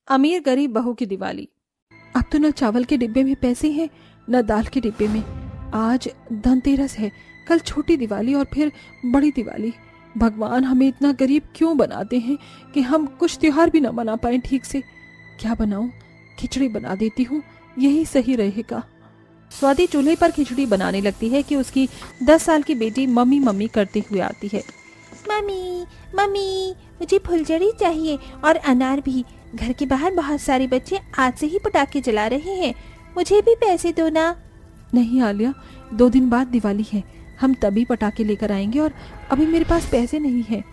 अमीर गरीब बहू की दिवाली। अब तो न चावल के डिब्बे में पैसे हैं न दाल के डिब्बे में। आज धनतेरस है, कल छोटी दिवाली और फिर बड़ी दिवाली। भगवान हमें इतना गरीब क्यों बनाते हैं कि हम कुछ त्योहार भी न मना पाए ठीक से। क्या बनाऊं? खिचड़ी बना देती हूँ, यही सही रहेगा। स्वाति चूल्हे पर खिचड़ी बनाने लगती है कि उसकी 10 साल की बेटी मम्मी मम्मी करते हुए आती है। मम्मी मम्मी, मुझे फुलझड़ी चाहिए और अनार भी। घर के बाहर बहुत सारे बच्चे आज से ही पटाखे जला रहे हैं, मुझे भी पैसे दो ना। नहीं आलिया, 2 दिन बाद दिवाली है, हम तभी पटाखे लेकर आएंगे और अभी मेरे पास पैसे नहीं है।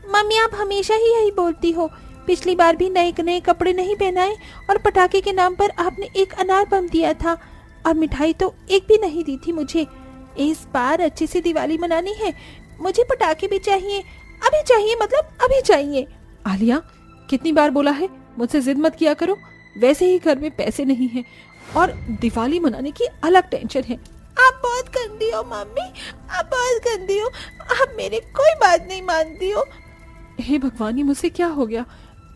मम्मी आप हमेशा ही यही बोलती हो। पिछली बार भी नए नए कपड़े नहीं पहनाए और पटाखे के नाम पर आपने एक अनार बम दिया था और मिठाई तो एक भी नहीं दी थी मुझे। इस बार अच्छे से दिवाली मनानी है, मुझे पटाखे भी चाहिए, अभी चाहिए, मतलब अभी चाहिए। आलिया, कितनी बार बोला है मुझसे जिद मत किया करो। वैसे ही घर में पैसे नहीं हैं और दिवाली मनाने की अलग टेंशन है। आप बहुत गंदी हो मम्मी, आप बहुत गंदी हो, आप मेरी कोई बात नहीं मानती हो। हे भगवान, ये मुझसे क्या हो गया?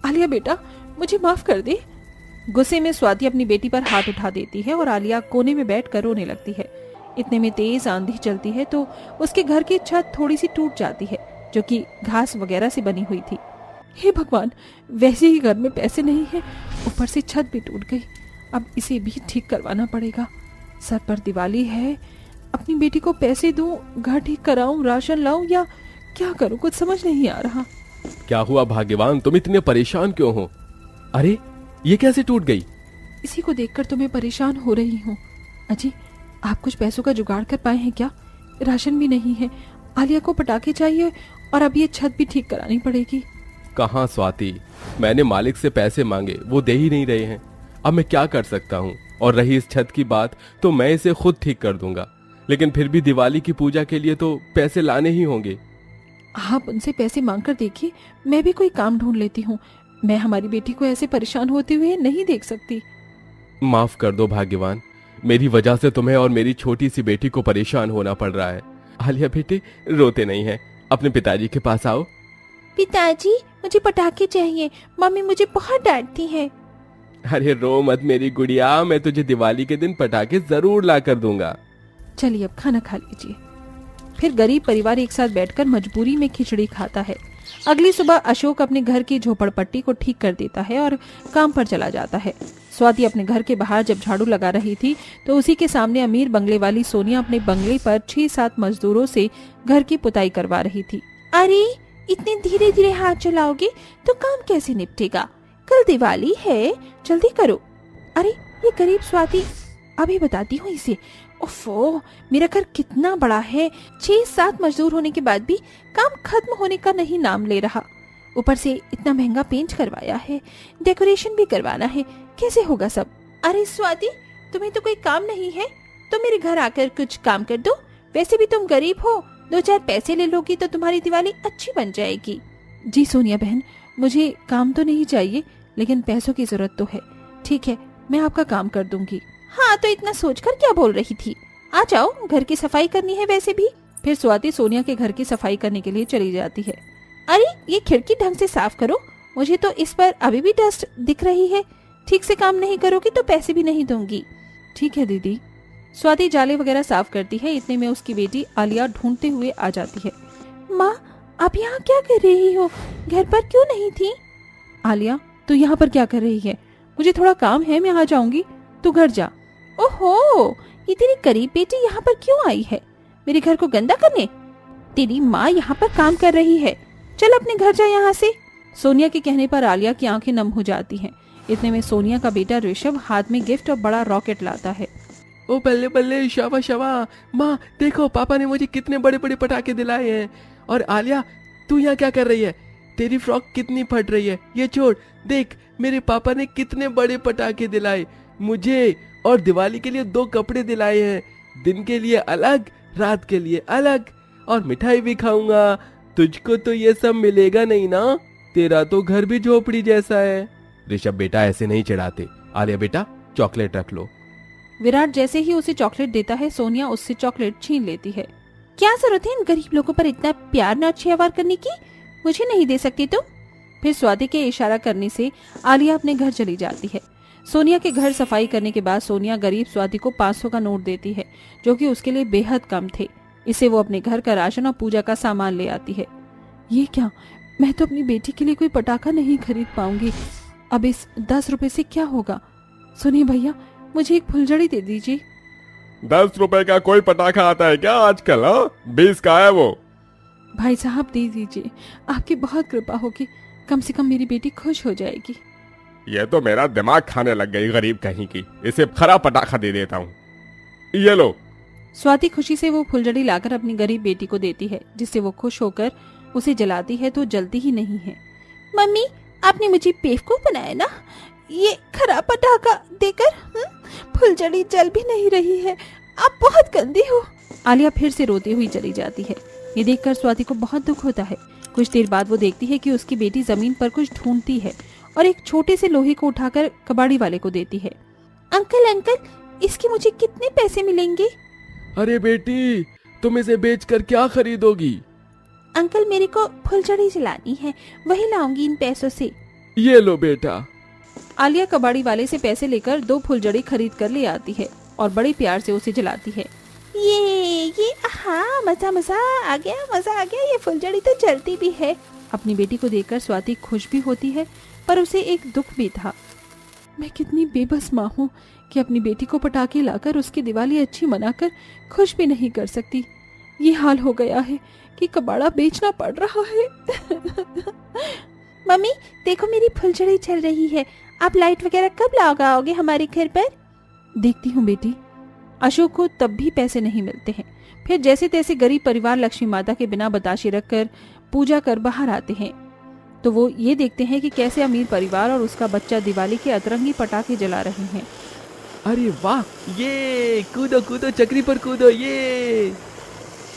आलिया बेटा, मुझे माफ कर दे। गुस्से में स्वाति अपनी बेटी पर हाथ उठा देती है और आलिया कोने में बैठकर रोने लगती है। इतने में तेज आंधी चलती है तो उसके घर की छत थोड़ी सी टूट जाती है, जो कि घास वगैरह से बनी हुई थी। हे भगवान, वैसे ही घर में पैसे नहीं है, ऊपर से छत भी टूट गई। अब इसे भी ठीक करवाना पड़ेगा। सर पर दिवाली है, अपनी बेटी को पैसे दूं, घर ठीक कराऊं, राशन लाऊं या क्या करूं, कुछ समझ नहीं आ रहा। क्या हुआ भाग्यवान, तुम इतने परेशान क्यों हो? अरे ये कैसे टूट गई? इसी को देखकर तो मैं परेशान हो रही हूँ। अजी, आप कुछ पैसों का जुगाड़ कर पाए हैं क्या? राशन भी नहीं है, आलिया को पटाखे चाहिए और अब ये छत भी ठीक करानी पड़ेगी। कहाँ स्वाति, मैंने मालिक से पैसे मांगे, वो दे ही नहीं रहे हैं। अब मैं क्या कर सकता हूँ? और रही इस छत की बात, तो मैं इसे खुद ठीक कर दूंगा, लेकिन फिर भी दिवाली की पूजा के लिए तो पैसे लाने ही होंगे। आप उनसे पैसे मांग कर देखिए, मैं भी कोई काम ढूंढ लेती हूँ। मैं हमारी बेटी को ऐसे परेशान होते हुए नहीं देख सकती। माफ कर दो भाग्यवान, मेरी वजह से तुम्हें और मेरी छोटी सी बेटी को परेशान होना पड़ रहा है। आलिया बेटे, रोते नहीं है, अपने पिताजी के पास आओ। पिताजी, मुझे पटाखे चाहिए, मम्मी मुझे बहुत डांटती है। अरे रो मत मेरी गुड़िया, मैं तुझे दिवाली के दिन पटाखे जरूर ला कर दूंगा। चलिए अब खाना खा लीजिए। फिर गरीब परिवार एक साथ बैठकर मजबूरी में खिचड़ी खाता है। अगली सुबह अशोक अपने घर की झोपड़पट्टी को ठीक कर देता है और काम पर चला जाता है। स्वाति अपने घर के बाहर जब झाड़ू लगा रही थी तो उसी के सामने अमीर बंगले वाली सोनिया अपने बंगले पर 6-7 मजदूरों से घर की पुताई करवा रही थी। अरे इतने धीरे धीरे हाथ चलाओगे तो काम कैसे निपटेगा? कल दिवाली है, जल्दी करो। अरे ये गरीब स्वाति, अभी बताती हूँ इसे। ओफो, मेरा घर कितना बड़ा है, 6-7 मजदूर होने के बाद भी काम खत्म होने का नहीं नाम ले रहा। ऊपर से इतना महंगा पेंट करवाया है, डेकोरेशन भी करवाना है, कैसे होगा सब? अरे स्वाति, तुम्हें तो कोई काम नहीं है तो मेरे घर आकर कुछ काम कर दो। वैसे भी तुम गरीब हो, 2-4 पैसे ले लोगी तो तुम्हारी दिवाली अच्छी बन जाएगी। जी सोनिया बहन, मुझे काम तो नहीं चाहिए लेकिन पैसों की जरूरत तो है। ठीक है, मैं आपका काम कर दूंगी। हाँ तो इतना सोचकर क्या बोल रही थी? आ जाओ, घर की सफाई करनी है वैसे भी। फिर स्वाति सोनिया के घर की सफाई करने के लिए चली जाती है। अरे ये खिड़की ढंग से साफ करो, मुझे तो इस पर अभी भी डस्ट दिख रही है। ठीक से काम नहीं करोगी तो पैसे भी नहीं दूंगी। ठीक है दीदी। स्वाति जाले वगैरह साफ करती है। इतने में उसकी बेटी आलिया ढूंढते हुए आ जाती है। माँ, आप यहाँ क्या कर रही हो? घर पर क्यों नहीं थी? आलिया, तू यहाँ पर क्या कर रही है? मुझे थोड़ा काम है, मैं आ जाऊंगी, तू घर जा। ओहो, ये तेरी गरीब बेटी यहाँ पर क्यों आई है? मेरे घर को गंदा करने? तेरी माँ यहाँ पर काम कर रही है, चल अपने घर जा यहाँ से। सोनिया के कहने पर आलिया की आंखें नम हो जाती हैं। इतने में सोनिया का बेटा ऋषभ हाथ में गिफ्ट और बड़ा रॉकेट लाता है। ओ बल्ले बल्ले, शाबा शाबा, माँ देखो पापा ने मुझे कितने बड़े बड़े पटाखे दिलाए हैं। और आलिया, तू यहाँ क्या कर रही है? तेरी फ्रॉक कितनी फट रही है, ये छोड़। देख, मेरे पापा ने कितने बड़े पटाखे दिलाए मुझे, और दिवाली के लिए 2 कपड़े दिलाए हैं, दिन के लिए अलग, रात के लिए अलग, और मिठाई भी खाऊंगा। तुझको तो ये सब मिलेगा नहीं ना, तेरा तो घर भी झोपड़ी जैसा है। ऋषभ बेटा, ऐसे नहीं चिढ़ाते। आलिया बेटा, चॉकलेट रख लो। विराट जैसे ही उसे चॉकलेट देता है, सोनिया उससे चॉकलेट छीन लेती है। क्या जरूरत है इन गरीब लोगों पर इतना प्यार न अच्छे व्यवहार करने की? मुझे नहीं दे सकती तुम? फिर स्वाति के इशारा करने से आलिया अपने घर चली जाती है। सोनिया के घर सफाई करने के बाद सोनिया गरीब स्वाति को 500 का नोट देती है, जो कि उसके लिए बेहद कम थे। इससे वो अपने घर का राशन और पूजा का सामान ले आती है। ये क्या, मैं तो अपनी बेटी के लिए कोई पटाखा नहीं खरीद पाऊंगी। अब इस 10 रुपए से क्या होगा? सुनिए भैया, मुझे एक फुलझड़ी दे दीजिए। 10 रुपए का कोई पटाखा आता है क्या आजकल? 20 का है वो। भाई साहब दे दीजिए, आपकी बहुत कृपा होगी, कम से कम मेरी बेटी खुश हो जाएगी। ये तो मेरा दिमाग खाने लग गई गरीब कहीं की। इसे खराब पटाखा दे देता हूँ। ये लो। स्वाति खुशी से वो फुलझड़ी लाकर अपनी गरीब बेटी को देती है, जिससे वो खुश होकर उसे जलाती है तो जलती ही नहीं है। मम्मी, आपने मुझे बेवकूफ बनाया ना, ये खराब पटाखा देकर फुलझड़ी जल भी नहीं रही है। आप बहुत गंदी हो। आलिया फिर से रोती हुई चली जाती है। ये देखकर स्वाति को बहुत दुख होता है। कुछ देर बाद वो देखती है कि उसकी बेटी जमीन पर कुछ ढूंढती है और एक छोटे से लोहे को उठाकर कबाड़ी वाले को देती है। अंकल अंकल, इसके मुझे कितने पैसे मिलेंगे? अरे बेटी, तुम इसे बेचकर क्या खरीदोगी? अंकल, मेरे को फुलझड़ी जलानी है, वही लाऊंगी इन पैसों से। ये लो बेटा। आलिया कबाड़ी वाले से पैसे लेकर 2 फुलझड़ी खरीद कर ले आती है और बड़े प्यार से उसे जलाती है। ये हाँ, मजा आ गया, मजा आ गया। ये फुलझड़ी तो जलती भी है। अपनी बेटी को देखकर स्वाति खुश भी होती है, पर उसे एक दुख भी था। मैं कितनी बेबस माँ हूँ कि अपनी बेटी को पटाखे लाकर उसकी दिवाली अच्छी मनाकर खुश भी नहीं कर सकती। ये हाल हो गया है कि कबाड़ा बेचना पड़ रहा है। मम्मी देखो, मेरी फुलझड़ी जल रही है। आप लाइट वगैरह कब लगाओगे हमारे घर पर? देखती हूँ बेटी। अशोक को तब भी पैसे नहीं मिलते हैं। फिर जैसे तैसे गरीब परिवार लक्ष्मी माता के बिना बताशे रखकर पूजा कर बाहर आते हैं, तो वो ये देखते हैं कि कैसे अमीर परिवार और उसका बच्चा दिवाली के अतरंगी पटाखे जला रहे हैं। अरे वाह, ये कूदो कूदो, चक्री पर कूदो। ये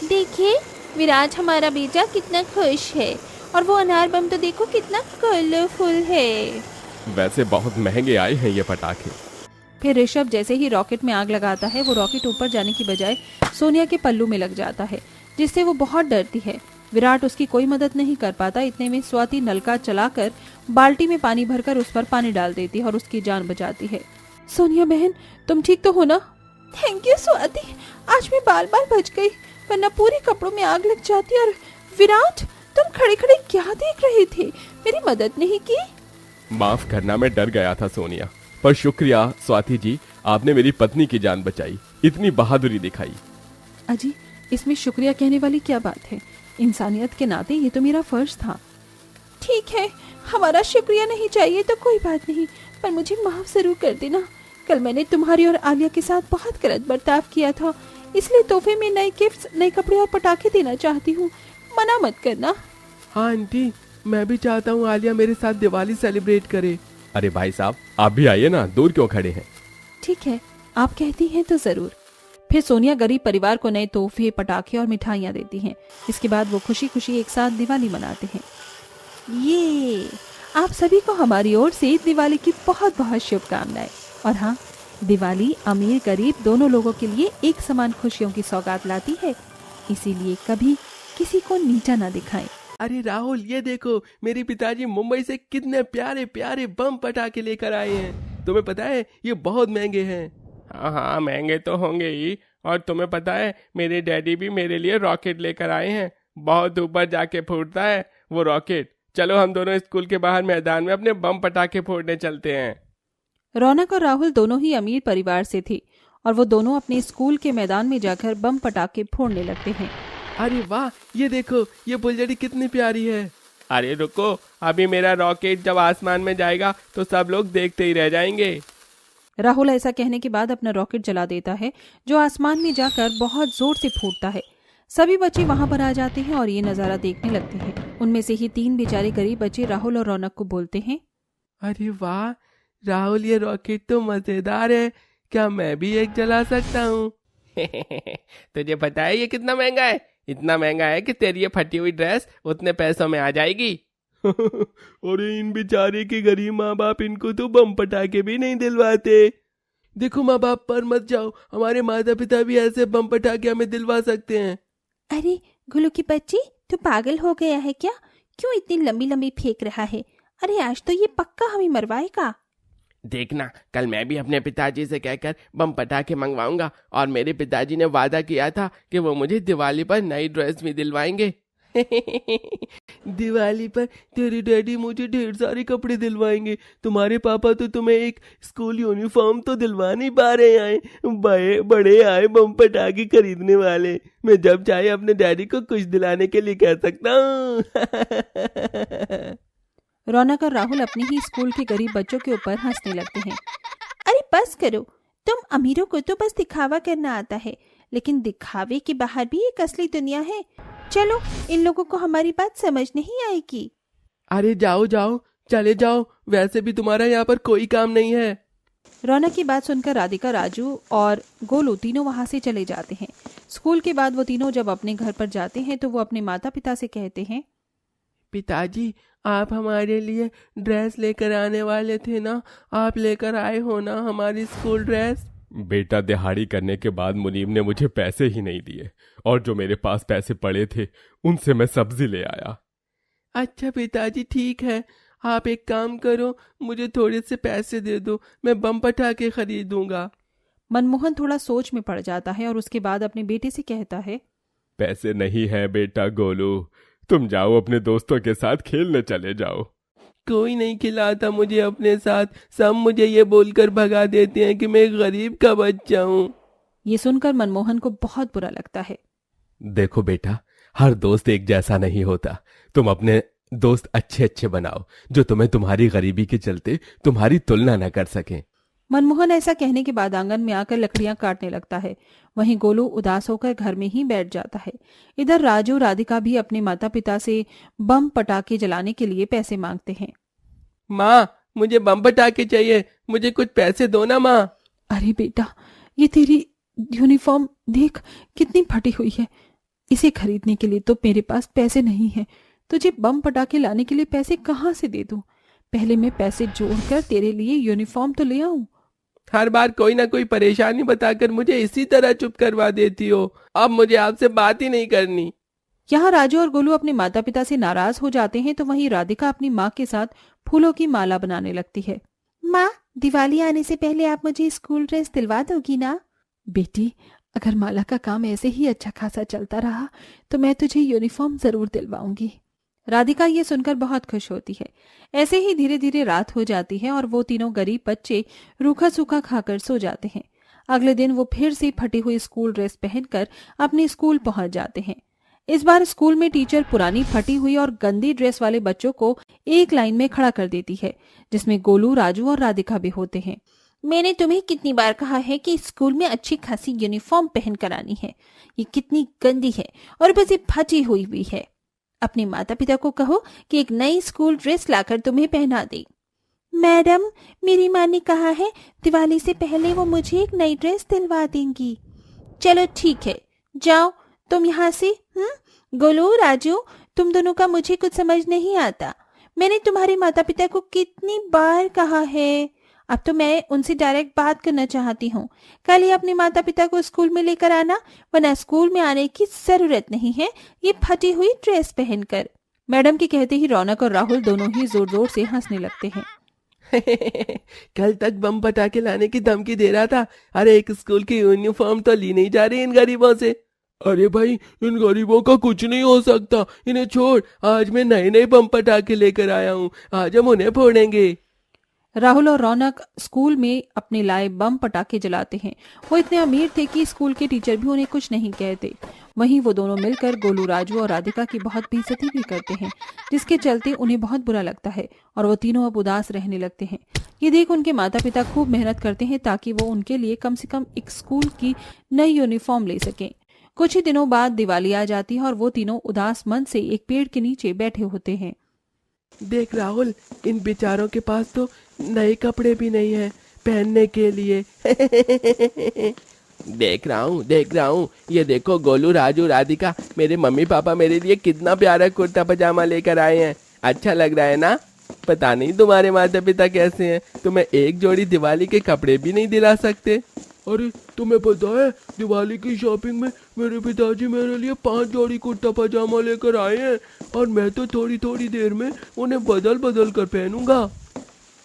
देखिए विराज, हमारा बेटा कितना खुश है, और वो अनार बम तो देखो कितना कलरफुल है। वैसे बहुत महंगे आए हैं ये पटाखे। फिर ऋषभ जैसे ही रॉकेट में आग लगाता है, वो रॉकेट ऊपर जाने की बजाय सोनिया के पल्लू में लग जाता है, जिससे वो बहुत डरती है। विराट उसकी कोई मदद नहीं कर पाता। इतने में स्वाति नलका चलाकर बाल्टी में पानी भरकर उस पर पानी डाल देती है और उसकी जान बचाती है। सोनिया बहन, तुम ठीक तो हो ना? थैंक यू स्वाति, आज मैं बाल बाल बच गई, वरना पूरे कपड़ों में आग लग जाती। और विराट, तुम खड़े खड़े क्या देख रहे थे? मेरी मदद नहीं की? माफ करना, मैं डर गया था सोनिया, पर शुक्रिया स्वाति जी, आपने मेरी पत्नी की जान बचाई, इतनी बहादुरी दिखाई। अजी, इसमें शुक्रिया कहने वाली क्या बात है? इंसानियत के नाते ये तो मेरा फर्ज था। ठीक है, हमारा शुक्रिया नहीं चाहिए तो कोई बात नहीं, पर मुझे माफ जरूर कर देना। कल मैंने तुम्हारी और आलिया के साथ बहुत गलत बर्ताव किया था, इसलिए तोहफे में नए गिफ्ट्स, नए कपड़े और पटाखे देना चाहती हूँ। मना मत करना। हाँ आंटी, मैं भी चाहता हूँ आलिया मेरे साथ दिवाली सेलिब्रेट करे। अरे भाई साहब, आप भी आइए ना, दूर क्यों खड़े हैं? ठीक है, आप कहती हैं तो जरूर। फिर सोनिया गरीब परिवार को नए तोहफे, पटाखे और मिठाइयाँ देती हैं। इसके बाद वो खुशी खुशी एक साथ दिवाली मनाते हैं। ये आप सभी को हमारी ओर से दिवाली की बहुत बहुत शुभकामनाएं। और हाँ, दिवाली अमीर गरीब दोनों लोगों के लिए एक समान खुशियों की सौगात लाती है, इसीलिए कभी किसी को नीचा ना दिखाएं। अरे राहुल, ये देखो, मेरे पिताजी मुंबई से कितने प्यारे प्यारे बम पटाखे लेकर आए हैं। तुम्हें पता है ये बहुत महंगे हैं। हाँ हाँ, महंगे तो होंगे ही। और तुम्हें पता है मेरे डैडी भी मेरे लिए रॉकेट लेकर आए हैं। बहुत ऊपर जाके फूटता है वो रॉकेट। चलो हम दोनों स्कूल के बाहर मैदान में अपने बम पटाखे फोड़ने चलते हैं। रौनक और राहुल दोनों ही अमीर परिवार से थे और वो दोनों अपने स्कूल के मैदान में जाकर बम पटाखे फोड़ने लगते हैं। अरे वाह, ये देखो, ये फुलझड़ी कितनी प्यारी है। अरे रुको, अभी मेरा रॉकेट जब आसमान में जाएगा तो सब लोग देखते ही रह जाएंगे। राहुल ऐसा कहने के बाद अपना रॉकेट जला देता है, जो आसमान में जाकर बहुत जोर से फूटता है। सभी बच्चे वहां पर आ जाते हैं और ये नजारा देखने लगते हैं। उनमें से ही 3 बेचारे गरीब बच्चे राहुल और रौनक को बोलते हैं, अरे वाह राहुल, ये रॉकेट तो मजेदार है, क्या मैं भी एक जला सकता हूँ? तुझे पता है ये कितना महंगा है? इतना महंगा है कि तेरी ये फटी हुई ड्रेस उतने पैसों में आ जाएगी। अरे इन बेचारे के गरीब माँ बाप इनको तो बम पटाखे भी नहीं दिलवाते। देखो माँ बाप पर मत जाओ, हमारे माता पिता भी ऐसे बम पटाखे हमें दिलवा सकते हैं। अरे गुल्लू की बच्ची, तू पागल हो गया है क्या? क्यों इतनी लंबी लंबी फेंक रहा है? अरे आज तो ये पक्का हमें मरवाएगा। देखना, कल मैं भी अपने पिताजी से कहकर बम पटाखे मंगवाऊंगा और मेरे पिताजी ने वादा किया था कि वो मुझे दिवाली पर नई ड्रेस भी दिलवाएंगे। दिवाली पर तेरे डैडी मुझे ढेर सारे कपड़े दिलवाएंगे, तुम्हारे पापा तो तुम्हें एक स्कूल यूनिफॉर्म तो दिलवा नहीं पा रहे आए, बड़े आए बम पटाखे खरीदने वाले। मैं जब चाहे अपने डैडी को कुछ दिलाने के लिए कह सकता हूँ। रौनक और राहुल अपने ही स्कूल के गरीब बच्चों के ऊपर हंसने लगते हैं। अरे बस करो, तुम अमीरों को तो बस दिखावा करना आता है, लेकिन दिखावे के बाहर भी एक असली दुनिया है। चलो, इन लोगों को हमारी बात समझ नहीं आएगी। अरे जाओ जाओ, चले जाओ, वैसे भी तुम्हारा यहाँ पर कोई काम नहीं है। रौनक की बात सुनकर राधिका, राजू और गोलू तीनों वहां से चले जाते हैं। स्कूल के बाद वो तीनों जब अपने घर पर जाते हैं तो वो अपने माता पिता से कहते हैं, पिताजी, आप हमारे लिए ड्रेस लेकर आने वाले थे ना, आप लेकर आए हो ना हमारी स्कूल ड्रेस? बेटा, दिहाड़ी करने के बाद मुनीम ने मुझे पैसे ही नहीं दिए और जो मेरे पास पैसे पड़े थे उनसे मैं सब्जी ले आया। अच्छा पिताजी, ठीक है, आप एक काम करो, मुझे थोड़े से पैसे दे दो, मैं बम पटाखे खरीदूंगा। मनमोहन थोड़ा सोच में पड़ जाता है और उसके बाद अपने बेटे से कहता है, पैसे नहीं है बेटा गोलू, तुम जाओ अपने दोस्तों के साथ खेलने चले जाओ। कोई नहीं खिलाता मुझे अपने साथ, सब मुझे ये बोलकर भगा देते हैं कि मैं गरीब का बच्चा हूँ। ये सुनकर मनमोहन को बहुत बुरा लगता है। देखो बेटा, हर दोस्त एक जैसा नहीं होता, तुम अपने दोस्त अच्छे अच्छे बनाओ जो तुम्हें तुम्हारी गरीबी के चलते तुम्हारी तुलना न कर सकें। मनमोहन ऐसा कहने के बाद आंगन में आकर लकड़ियां काटने लगता है। वहीं गोलू उदास होकर घर में ही बैठ जाता है। इधर राजू, राधिका भी अपने माता पिता से बम पटाखे जलाने के लिए पैसे मांगते हैं। माँ, मुझे बम पटाखे चाहिए, मुझे कुछ पैसे दो ना माँ। अरे बेटा, ये तेरी यूनिफॉर्म देख कितनी फटी हुई है, इसे खरीदने के लिए तो मेरे पास पैसे नहीं है। तुझे बम पटाखे लाने के लिए पैसे कहाँ से दे दूं? पहले मैं पैसे जोड़कर तेरे लिए यूनिफॉर्म तो ले आऊं। हर बार कोई ना कोई परेशानी बताकर मुझे इसी तरह चुप करवा देती हो, अब मुझे आपसे बात ही नहीं करनी। यहाँ राजू और गोलू अपने माता पिता से नाराज हो जाते हैं तो वहीं राधिका अपनी माँ के साथ फूलों की माला बनाने लगती है। माँ, दिवाली आने से पहले आप मुझे स्कूल ड्रेस दिलवा दोगी ना? बेटी, अगर माला का काम ऐसे ही अच्छा खासा चलता रहा तो मैं तुझे यूनिफॉर्म जरूर दिलवाऊंगी। राधिका ये सुनकर बहुत खुश होती है। ऐसे ही धीरे धीरे रात हो जाती है और वो तीनों गरीब बच्चे रूखा सूखा खाकर सो जाते हैं। अगले दिन वो फिर से फटी हुई स्कूल ड्रेस पहनकर अपने स्कूल पहुंच जाते हैं। इस बार स्कूल में टीचर पुरानी फटी हुई और गंदी ड्रेस वाले बच्चों को एक लाइन में खड़ा कर देती है, जिसमें गोलू, राजू और राधिका भी होते हैं। मैंने तुम्हें कितनी बार कहा है कि स्कूल में अच्छी खासी यूनिफॉर्म पहन कर आनी है। ये कितनी गंदी है और बस ये फटी हुई भी है। अपने माता पिता को कहो कि एक नई स्कूल ड्रेस लाकर तुम्हें पहना दे। मैडम, मेरी माँ ने कहा है दिवाली से पहले वो मुझे एक नई ड्रेस दिलवा देंगी। चलो ठीक है, जाओ तुम यहाँ से। गोलू, राजू, तुम दोनों का मुझे कुछ समझ नहीं आता। मैंने तुम्हारे माता पिता को कितनी बार कहा है। अब तो मैं उनसे डायरेक्ट बात करना चाहती हूँ। कल ही अपने माता पिता को स्कूल में लेकर आना, वरना स्कूल में आने की जरूरत नहीं है ये फटी हुई ड्रेस पहनकर। मैडम के कहते ही रौनक और राहुल दोनों ही जोर जोर से हंसने लगते हैं। कल तक बम पटाखे लाने की धमकी दे रहा था, अरे एक स्कूल की यूनिफॉर्म तो ली नहीं जा रही इन गरीबों से। अरे भाई, इन गरीबों का कुछ नहीं हो सकता, इन्हें छोड़, आज मैं नए नए बम पटाखे लेकर आया हूँ, आज हम उन्हें फोड़ेंगे। राहुल और रौनक स्कूल में अपने लाए बम पटाखे जलाते हैं। वो इतने अमीर थे कि स्कूल के टीचर भी उन्हें कुछ नहीं कहते। वहीं वो दोनों मिलकर गोलू, राजू और राधिका की बहुत बेइज्जती भी करते हैं, जिसके चलते उन्हें बहुत बुरा लगता है और वो तीनों अब उदास रहने लगते हैं। ये देख उनके माता पिता खूब मेहनत करते हैं ताकि वो उनके लिए कम से कम एक स्कूल की नई यूनिफॉर्म ले सकें। कुछ ही दिनों बाद दिवाली आ जाती है और वो तीनों उदास मन से एक पेड़ के नीचे बैठे होते हैं। देख राहुल, इन बेचारों के पास तो नए कपड़े भी नहीं है पहनने के लिए। देख रहा हूँ, ये देखो गोलू, राजू, राधिका, मेरे मम्मी पापा मेरे लिए कितना प्यारा कुर्ता पजामा लेकर आए हैं। अच्छा लग रहा है ना? पता नहीं तुम्हारे माता पिता कैसे हैं, तुम्हें एक जोड़ी दिवाली के कपड़े भी नहीं दिला सकते। अरे तुम्हें पता है, दिवाली की शॉपिंग में मेरे पिताजी मेरे लिए 5 जोड़ी कुर्ता पजामा लेकर आए हैं और मैं तो थोड़ी थोड़ी देर में उन्हें बदल बदल कर पहनूंगा।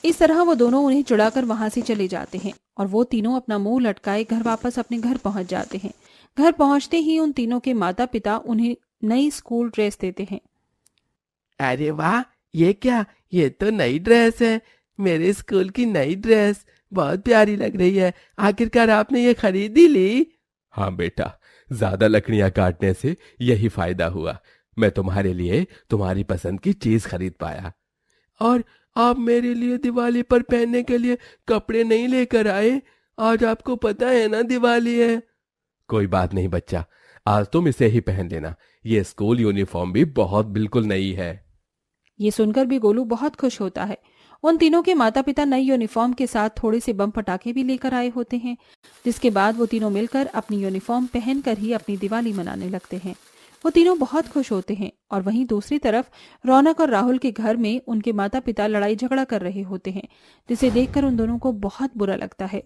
इस तरह वो दोनों उन्हें चुड़ाकर वहां से चले जाते हैं और वो तीनों अपना मुंह लटकाए घर वापस अपने घर पहुंच जाते हैं। घर पहुंचते ही उन तीनों के माता पिता उन्हें नई स्कूल ड्रेस देते हैं। अरे वाह, ये क्या, ये तो नई ड्रेस है, मेरे स्कूल की नई ड्रेस बहुत प्यारी लग रही है। आखिरकार आपने ये खरीद ही ली? हाँ बेटा, ज्यादा लकड़ियां काटने से यही फायदा हुआ। मैं तुम्हारे लिए तुम्हारी पसंद की चीज खरीद पाया। और आप मेरे लिए दिवाली पर पहनने के लिए कपड़े नहीं लेकर आए? आज आपको पता है ना दिवाली है। कोई बात नहीं बच्चा, आज तुम इसे ही पहन लेना। ये स्कूल यूनिफॉर्म भी बहुत बिल्कुल नई है। ये सुनकर भी गोलू बहुत खुश होता है। उन तीनों के माता पिता नई यूनिफॉर्म के साथ थोड़े से बम पटाखे भी लेकर आए होते हैं, जिसके बाद वो तीनों मिलकर अपनी यूनिफॉर्म पहनकर ही अपनी दिवाली मनाने लगते हैं। वो तीनों बहुत खुश होते हैं और वहीं दूसरी तरफ रौनक और राहुल के घर में उनके माता पिता लड़ाई झगड़ा कर रहे होते हैं, जिसे देखकर उन दोनों को बहुत बुरा लगता है।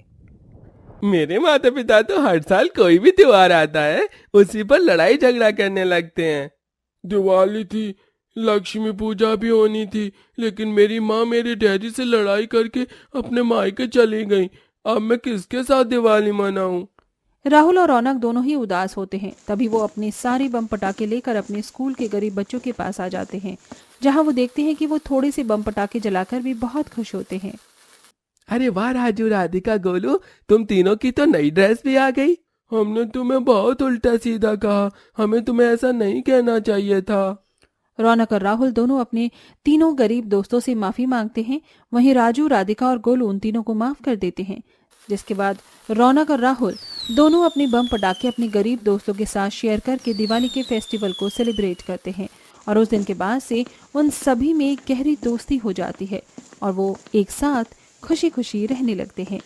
मेरे माता पिता तो हर साल कोई भी त्योहार आता है उसी पर लड़ाई झगड़ा करने लगते हैं। दिवाली थी, लक्ष्मी पूजा भी होनी थी, लेकिन मेरी माँ मेरे डैडी से लड़ाई करके अपने मायके चली गई। अब मैं किसके साथ दिवाली मनाऊं? राहुल और रौनक दोनों ही उदास होते हैं। तभी वो अपने सारे बम पटाखे लेकर अपने स्कूल के गरीब बच्चों के पास आ जाते हैं, जहां वो देखते हैं कि वो थोड़े से बम पटाखे जलाकर भी बहुत खुश होते हैं। अरे वाह राजू, राधिका, गोलू, तुम तीनों की तो नई ड्रेस भी आ गई। हमने तुम्हें बहुत उल्टा सीधा कहा, हमें तुम्हें ऐसा नहीं कहना चाहिए था। रौनक और राहुल दोनों अपने तीनों गरीब दोस्तों से माफी मांगते हैं। वहीं राजू, राधिका और गोलू उन तीनों को माफ कर देते हैं, जिसके बाद रौनक और राहुल दोनों अपने बम पटाखे अपने गरीब दोस्तों के साथ शेयर करके दिवाली के फेस्टिवल को सेलिब्रेट करते हैं। और उस दिन के बाद से उन सभी में गहरी दोस्ती हो जाती है और वो एक साथ खुशी खुशी रहने लगते हैं।